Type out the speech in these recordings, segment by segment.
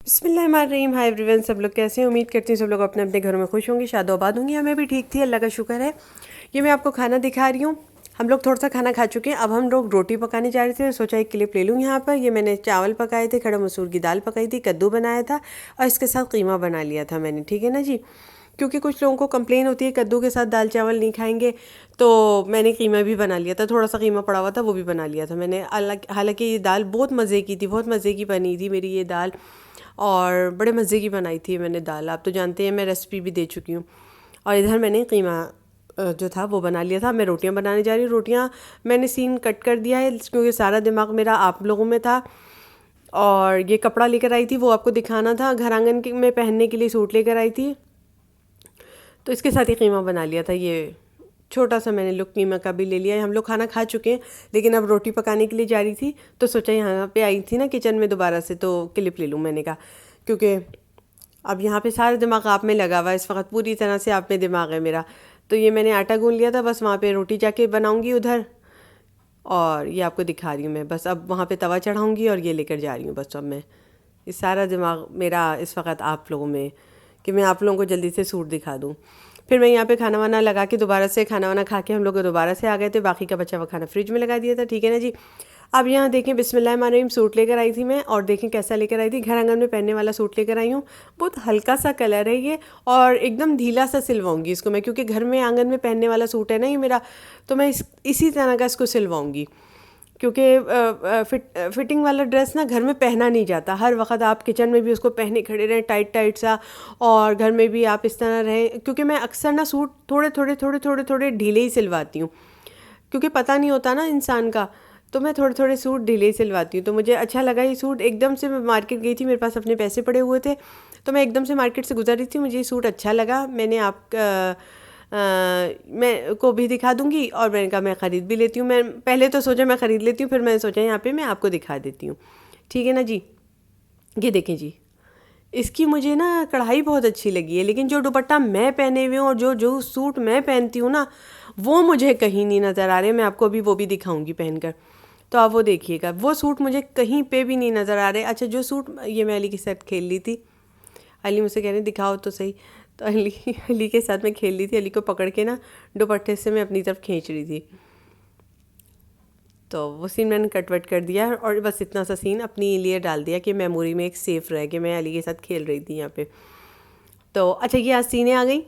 بسم اللہ الرحمن الرحیم. ہائی ایوری ون, سب لوگ کیسے ہیں؟ امید کرتی ہوں سب لوگ اپنے اپنے گھروں میں خوش ہوں گے, شاد و آباد ہوں گی. ہمیں بھی ٹھیک تھی, اللہ کا شکر ہے. یہ میں آپ کو کھانا دکھا رہی ہوں. ہم لوگ تھوڑا سا کھانا کھا چکے ہیں, اب ہم لوگ روٹی پکانے جا رہے تھے. سوچا ایک کلپ لے لوں یہاں پر. یہ میں نے چاول پکائے تھے, کھڑا مسور کی دال پکائی تھی, کدو بنایا تھا اور اس کے ساتھ قیمہ بنا لیا تھا میں نے, ٹھیک ہے نا جی. کیونکہ کچھ لوگوں کو کمپلین ہوتی ہے کدو کے ساتھ دال چاول نہیں کھائیں گے, تو میں نے قیمہ بھی بنا لیا تھا. تھوڑا سا قیمہ پڑا ہوا تھا, وہ بھی بنا لیا تھا میں نے. حالانکہ یہ دال بہت مزے کی تھی, بہت مزے کی بنی تھی میری یہ دال, اور بڑے مزے کی بنائی تھی میں نے دال. آپ تو جانتے ہیں میں ریسپی بھی دے چکی ہوں. اور ادھر میں نے قیمہ جو تھا وہ بنا لیا تھا. میں روٹیاں بنانے جا رہی ہوں. روٹیاں میں نے سین کٹ کر دیا ہے کیونکہ سارا دماغ میرا آپ لوگوں میں تھا. اور یہ کپڑا لے کر آئی تھی, وہ آپ کو دکھانا تھا. گھر آنگن میں پہننے کے لیے سوٹ لے کر آئی تھی, تو اس کے ساتھ ہی قیمہ بنا لیا تھا. یہ چھوٹا سا میں نے لک قیمہ کا بھی لے لیا ہے. ہم لوگ کھانا کھا چکے ہیں, لیکن اب روٹی پکانے کے لیے جا رہی تھی, تو سوچا یہاں پہ آئی تھی نا کچن میں دوبارہ سے, تو کلپ لے لوں میں نے کہا. کیونکہ اب یہاں پہ سارا دماغ آپ میں لگا ہوا ہے اس وقت, پوری طرح سے آپ میں دماغ ہے میرا. تو یہ میں نے آٹا گون لیا تھا, بس وہاں پہ روٹی جا کے بناؤں گی ادھر, اور یہ آپ کو دکھا رہی ہوں میں. بس اب وہاں پہ توا چڑھاؤں گی اور یہ لے کر جا رہی ہوں. بس اب میں یہ سارا دماغ میرا اس وقت آپ لوگوں میں, کہ میں آپ لوگوں کو جلدی سے سوٹ دکھا دوں. پھر میں یہاں پہ کھانا وانا لگا کے دوبارہ سے کھانا وانا کھا کے ہم لوگ دوبارہ سے آ گئے تھے. باقی کا بچا ہوا کھانا فریج میں لگا دیا تھا, ٹھیک ہے نا جی. اب یہاں دیکھیں, بسم اللہ الرحمن الرحیم, سوٹ لے کر آئی تھی میں, اور دیکھیں کیسا لے کر آئی تھی. گھر آنگن میں پہننے والا سوٹ لے کر آئی ہوں. بہت ہلکا سا کلر ہے یہ, اور ایک دم ڈھیلا سا سلواؤں گی اس کو میں, کیونکہ گھر میں آنگن میں پہننے والا سوٹ ہے نا یہ میرا, تو میں اسی طرح کا اس کو سلواؤں گی. کیونکہ فٹنگ والا ڈریس نا گھر میں پہنا نہیں جاتا. ہر وقت آپ کچن میں بھی اس کو پہنے کھڑے رہیں ٹائٹ ٹائٹ سا, اور گھر میں بھی آپ اس طرح رہیں. کیونکہ میں اکثر نا سوٹ تھوڑے ڈھیلے ہی سلواتی ہوں, کیونکہ پتہ نہیں ہوتا نا انسان کا, تو میں تھوڑے سوٹ ڈھیلے ہی سلواتی ہوں. تو مجھے اچھا لگا یہ سوٹ. ایک دم سے میں مارکیٹ گئی تھی, میرے پاس اپنے پیسے پڑے ہوئے تھے, تو میں ایک دم سے مارکیٹ سے گزر رہی تھی. مجھے یہ سوٹ اچھا لگا, میں نے میں کو بھی دکھا دوں گی, اور میں نے کہا میں خرید بھی لیتی ہوں. میں پہلے تو سوچا میں خرید لیتی ہوں, پھر میں نے سوچا یہاں پہ میں آپ کو دکھا دیتی ہوں, ٹھیک ہے نا جی. یہ دیکھیں جی, اس کی مجھے نا کڑھائی بہت اچھی لگی ہے, لیکن جو دوپٹہ میں پہنے ہوئے ہوں اور جو سوٹ میں پہنتی ہوں نا, وہ مجھے کہیں نہیں نظر آ رہے. میں آپ کو ابھی وہ بھی دکھاؤں گی پہن کر, تو آپ وہ دیکھیے گا. وہ سوٹ مجھے کہیں پہ بھی نہیں نظر آ رہے. اچھا, جو سوٹ یہ میں علی کے ساتھ کھیل لی تھی, علی مجھ سے کہہ رہے ہیں دکھاؤ تو صحیح, تو علی کے ساتھ میں کھیل لی تھی. علی کو پکڑ کے نا دوپٹے سے میں اپنی طرف کھینچ رہی تھی, تو وہ سین میں نے کٹ وٹ کر دیا, اور بس اتنا سا سین اپنی لیے ڈال دیا کہ میموری میں ایک سیف رہے کہ میں علی کے ساتھ کھیل رہی تھی یہاں پہ. تو اچھا, یہ آج سینیں آ گئیں.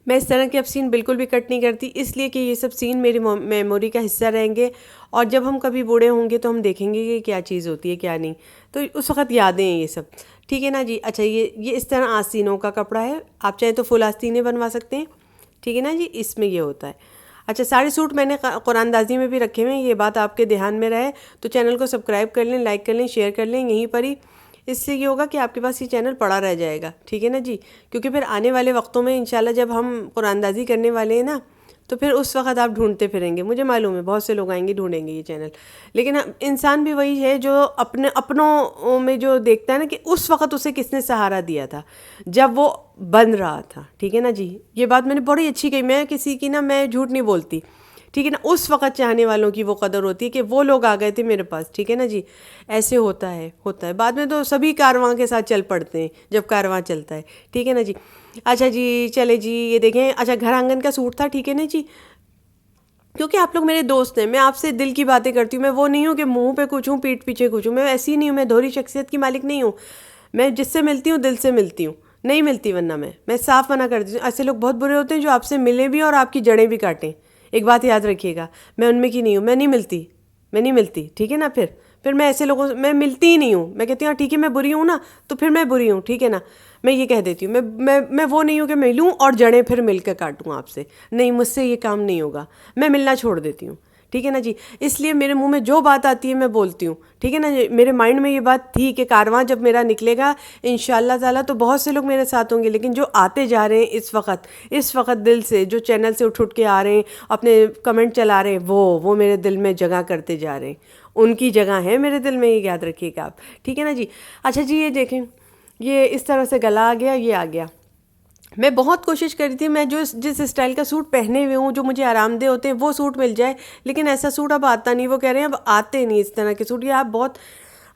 میں اس طرح کے اب سین بالکل بھی کٹ نہیں کرتی, اس لیے کہ یہ سب سین میری میموری کا حصہ رہیں گے, اور جب ہم کبھی بوڑھے ہوں گے تو ہم دیکھیں گے کہ کیا چیز ہوتی ہے کیا نہیں, تو اس وقت یادیں ہیں یہ سب, ٹھیک ہے نا جی. اچھا, یہ اس طرح آستینوں کا کپڑا ہے. آپ چاہیں تو فل آستینیں بنوا سکتے ہیں, ٹھیک ہے نا جی. اس میں یہ ہوتا ہے. اچھا, سارے سوٹ میں نے قرآن دازی میں بھی رکھے ہوئے ہیں, یہ بات آپ کے دھیان میں رہے. تو چینل کو سبسکرائب کر لیں, لائک کر لیں, شیئر کر لیں یہیں پر ہی. اس سے یہ ہوگا کہ آپ کے پاس یہ چینل پڑا رہ جائے گا, ٹھیک ہے نا جی. کیونکہ پھر آنے والے وقتوں میں انشاءاللہ جب ہم قرآن دازی کرنے والے ہیں نا, تو پھر اس وقت آپ ڈھونڈتے پھریں گے. مجھے معلوم ہے بہت سے لوگ آئیں گے ڈھونڈیں گے یہ چینل, لیکن انسان بھی وہی ہے جو اپنوں میں جو دیکھتا ہے نا کہ اس وقت اسے کس نے سہارا دیا تھا جب وہ بن رہا تھا, ٹھیک ہے نا جی. یہ بات میں نے بڑی اچھی کہی. میں کسی کی نا میں جھوٹ نہیں بولتی, ٹھیک ہے نا. اس وقت چاہنے والوں کی وہ قدر ہوتی ہے کہ وہ لوگ آ گئے تھے میرے پاس, ٹھیک ہے نا جی. ایسے ہوتا ہے. بعد میں تو سبھی کارواں کے ساتھ چل پڑتے ہیں جب کارواں چلتا ہے, ٹھیک ہے نا جی. اچھا جی, چلے جی, یہ دیکھیں. اچھا, گھر آنگن کا سوٹ تھا, ٹھیک ہے نا جی. کیونکہ آپ لوگ میرے دوست ہیں, میں آپ سے دل کی باتیں کرتی ہوں. میں وہ نہیں ہوں کہ منہ پہ کچھ ہوں پیٹھ پیچھے کچھ ہوں. میں ایسی نہیں ہوں, میں دوہری شخصیت کی مالک نہیں ہوں. میں جس سے ملتی ہوں دل سے ملتی ہوں, نہیں ملتی ورنہ میں صاف منع کر دیتی ہوں. ایسے لوگ بہت برے ہوتے ہیں جو آپ سے ملیں بھی اور آپ کی جڑیں بھی کاٹیں. ایک بات یاد رکھیے گا, میں ان میں کی نہیں ہوں. میں نہیں ملتی, ٹھیک ہے نا. پھر میں ایسے لوگوں سے میں ملتی ہی نہیں ہوں. میں کہتی ہوں ٹھیک ہے میں بری ہوں نا, تو پھر میں بری ہوں, ٹھیک ہے نا. میں یہ کہہ دیتی ہوں, میں وہ نہیں ہوں کہ ملوں اور جڑیں پھر مل کے کاٹوں آپ سے. نہیں, مجھ سے یہ کام نہیں ہوگا. میں ملنا چھوڑ دیتی ہوں, ٹھیک ہے نا جی. اس لیے میرے منہ میں جو بات آتی ہے میں بولتی ہوں, ٹھیک ہے نا. میرے مائنڈ میں یہ بات تھی کہ کارواں جب میرا نکلے گا انشاءاللہ تعالیٰ تو بہت سے لوگ میرے ساتھ ہوں گے, لیکن جو آتے جا رہے ہیں اس وقت دل سے, جو چینل سے اٹھ کے آ رہے ہیں, اپنے کمنٹ چلا رہے ہیں, وہ میرے دل میں جگہ کرتے جا رہے ہیں. ان کی جگہ ہے میرے دل میں, یہ یاد رکھیے گا آپ, ٹھیک ہے نا جی. اچھا جی, یہ دیکھیں, یہ اس طرح سے گلا آ گیا, یہ آ گیا. میں بہت کوشش کری تھی میں جس اسٹائل کا سوٹ پہنے ہوئے ہوں, جو مجھے آرام دہ ہوتے ہیں, وہ سوٹ مل جائے, لیکن ایسا سوٹ اب آتا نہیں. وہ کہہ رہے ہیں اب آتے نہیں اس طرح کے سوٹ. یہ آپ بہت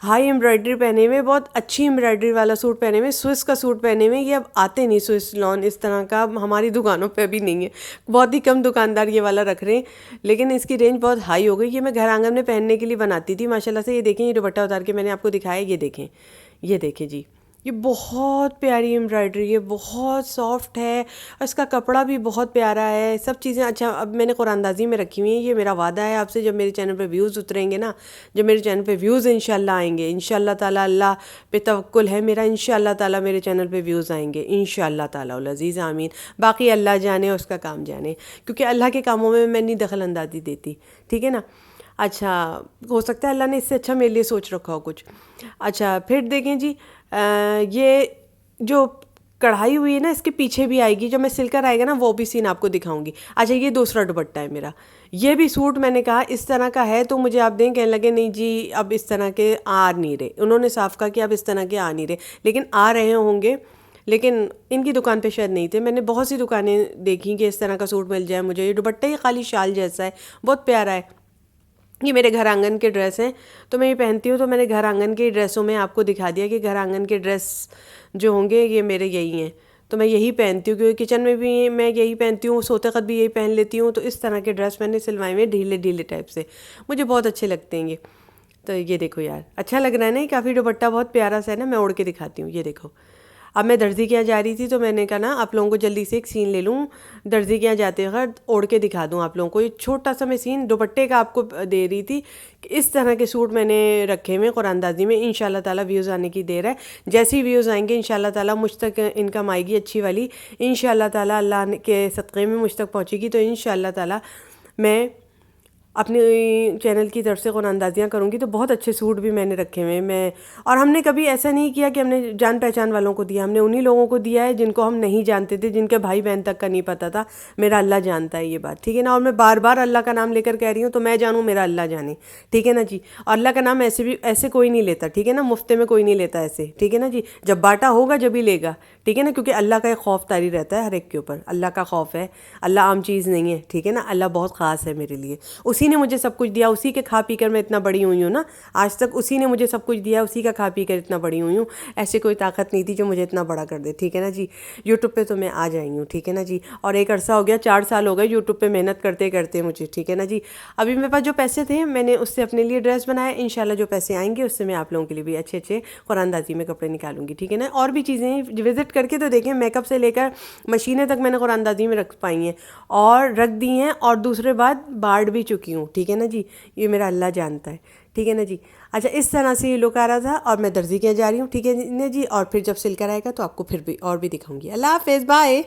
ہائی ایمبرائڈری پہنے ہوئے، بہت اچھی ایمبرائڈری والا سوٹ پہنے ہوئے، سوئس کا سوٹ پہنے ہوئے. یہ اب آتے نہیں سوئس لون اس طرح کا، ہماری دکانوں پہ ابھی نہیں ہے، بہت ہی کم دکاندار یہ والا رکھ رہے ہیں، لیکن اس کی رینج بہت ہائی ہو گئی. یہ میں گھر آنگن میں پہننے کے لیے بناتی تھی ماشاء اللہ سے. یہ دیکھیں، یہ دوپٹہ اتار کے میں نے آپ کو دکھایا، یہ دیکھیں جی، یہ بہت پیاری ایمبرائڈری ہے، بہت سافٹ ہے، اور اس کا کپڑا بھی بہت پیارا ہے، سب چیزیں. اچھا، اب میں نے قرآن اندازی میں رکھی ہوئی ہیں. یہ میرا وعدہ ہے آپ سے، جب میرے چینل پہ ویوز اتریں گے نا، جب میرے چینل پہ ویوز انشاءاللہ آئیں گے، انشاءاللہ تعالیٰ، اللہ پہ توکل ہے میرا، انشاءاللہ تعالیٰ میرے چینل پہ ویوز آئیں گے انشاءاللہ تعالیٰ العزیز، آمین. باقی اللہ جانے، اس کا کام جانے، کیونکہ اللہ کے کاموں میں نہیں دخل اندازی دیتی، ٹھیک ہے نا. اچھا، ہو سکتا ہے اللہ نے اس سے اچھا میرے لیے سوچ رکھا ہو کچھ. اچھا، پھر دیکھیں جی، یہ جو کڑھائی ہوئی ہے نا، اس کے پیچھے بھی آئے گی، جب میں سل کر آئے گا نا وہ بھی سین آپ کو دکھاؤں گی. اچھا، یہ دوسرا دوپٹہ ہے میرا. یہ بھی سوٹ میں نے کہا اس طرح کا ہے تو مجھے آپ دیں، کہنے لگے نہیں جی اب اس طرح کے آ نہیں رہے. انہوں نے صاف کہا کہ اب اس طرح کے آ نہیں رہے، لیکن آ رہے ہوں گے، لیکن ان کی دکان پہ شاید نہیں تھے. میں نے بہت سی دکانیں دیکھیں کہ اس طرح کا سوٹ مل جائے مجھے. یہ دوپٹہ ہی خالی شال جیسا ہے، بہت پیارا ہے. یہ میرے گھر آنگن کے ڈریس ہیں تو میں یہ پہنتی ہوں، تو میں نے گھر آنگن کے ڈریسوں میں آپ کو دکھا دیا کہ گھر آنگن کے ڈریس جو ہوں گے یہ میرے یہی ہیں. تو میں یہی پہنتی ہوں، کیونکہ کچن میں بھی میں یہی پہنتی ہوں، سوتے وقت بھی یہی پہن لیتی ہوں. تو اس طرح کے ڈریس میں نے سلوائے ہوئے ڈھیلے ڈھیلے ٹائپ سے، مجھے بہت اچھے لگتے ہیں یہ. تو یہ دیکھو یار، اچھا لگ رہا ہے نا، یہ کافی دوپٹہ بہت پیارا سا ہے نا. میں اوڑھ کے دکھاتی ہوں، یہ دیکھو. اب میں درزی کے یہاں جا رہی تھی تو میں نے کہا نا آپ لوگوں کو جلدی سے ایک سین لے لوں، درزی کے یہاں جاتے وقت اوڑھ کے دکھا دوں آپ لوگوں کو. یہ چھوٹا سا میں سین دوپٹے کا آپ کو دے رہی تھی کہ اس طرح کے سوٹ میں نے رکھے ہوئے قرآن اندازی میں. انشاءاللہ تعالیٰ ویوز آنے کی دیر ہے، جیسی ویوز آئیں گے انشاءاللہ تعالیٰ مجھ تک انکم آئے گی اچھی والی، انشاءاللہ تعالیٰ اللہ کے صدقے میں مجھ تک پہنچے گی. تو انشاءاللہ تعالیٰ میں اپنے چینل کی طرف سے قرآن اندازیاں کروں گی. تو بہت اچھے سوٹ بھی میں نے رکھے ہوئے ہیں اور ہم نے کبھی ایسا نہیں کیا کہ ہم نے جان پہچان والوں کو دیا، ہم نے انہی لوگوں کو دیا ہے جن کو ہم نہیں جانتے تھے، جن کے بھائی بہن تک کا نہیں پتہ تھا. میرا اللہ جانتا ہے یہ بات، ٹھیک ہے نا. اور میں بار بار اللہ کا نام لے کر کہہ رہی ہوں، تو میں جانوں میرا اللہ جانے، ٹھیک ہے نا جی. اور اللہ کا نام ایسے کوئی نہیں لیتا، ٹھیک ہے نا، مفتے میں کوئی نہیں لیتا ایسے، ٹھیک ہے نا جی. جب باٹا ہوگا جب ہی لے گا، ٹھیک ہے نا، کیونکہ اللہ کا ایک خوف طاری رہتا ہے ہر ایک کے اوپر. اللہ کا خوف ہے، اللہ عام چیز نہیں ہے، ٹھیک ہے نا. اللہ بہت خاص ہے میرے لیے، اسی نے مجھے سب کچھ دیا، اسی کے کھا پی کر میں اتنا بڑی ہوئی ہوں نا. آج تک اسی نے مجھے سب کچھ دیا، اسی کا کھا پی کر اتنا بڑی ہوئی ہوں. ایسے کوئی طاقت نہیں تھی جو مجھے اتنا بڑا کر دے، ٹھیک ہے نا جی. یوٹیوب پہ تو میں آ جائی ہوں، ٹھیک ہے نا جی. اور ایک عرصہ ہو گیا، 4 سال ہو گئے یوٹیوب پہ محنت کرتے کرتے مجھے، ٹھیک ہے نا جی. ابھی میرے پاس جو پیسے تھے میں نے اس سے اپنے لیے ڈریس بنایا. انشاءاللہ جو پیسے آئیں گے اس سے میں آپ لوگوں کے لیے بھی اچھے اچھے قرآن اندازی میں کپڑے نکالوں گی، ٹھیک ہے نا. اور بھی چیزیں وزٹ کر کے تو دیکھیں، میک اپ سے لے کر مشینیں تک میں نے قرآن اندازی میں رکھ پائی ہیں اور رکھ دی ہیں، اور دوسرے بات بانٹ بھی چکی ہوں، ٹھیک ہے نا جی. یہ میرا اللہ جانتا ہے، ٹھیک ہے نا جی. اچھا، اس طرح سے یہ لک آ رہا تھا اور میں درزی کے یہاں جا رہی ہوں، ٹھیک ہے نا جی. اور پھر جب سل کر آئے گا تو آپ کو پھر بھی اور بھی دکھاؤں گی. اللہ حافظ، بائے.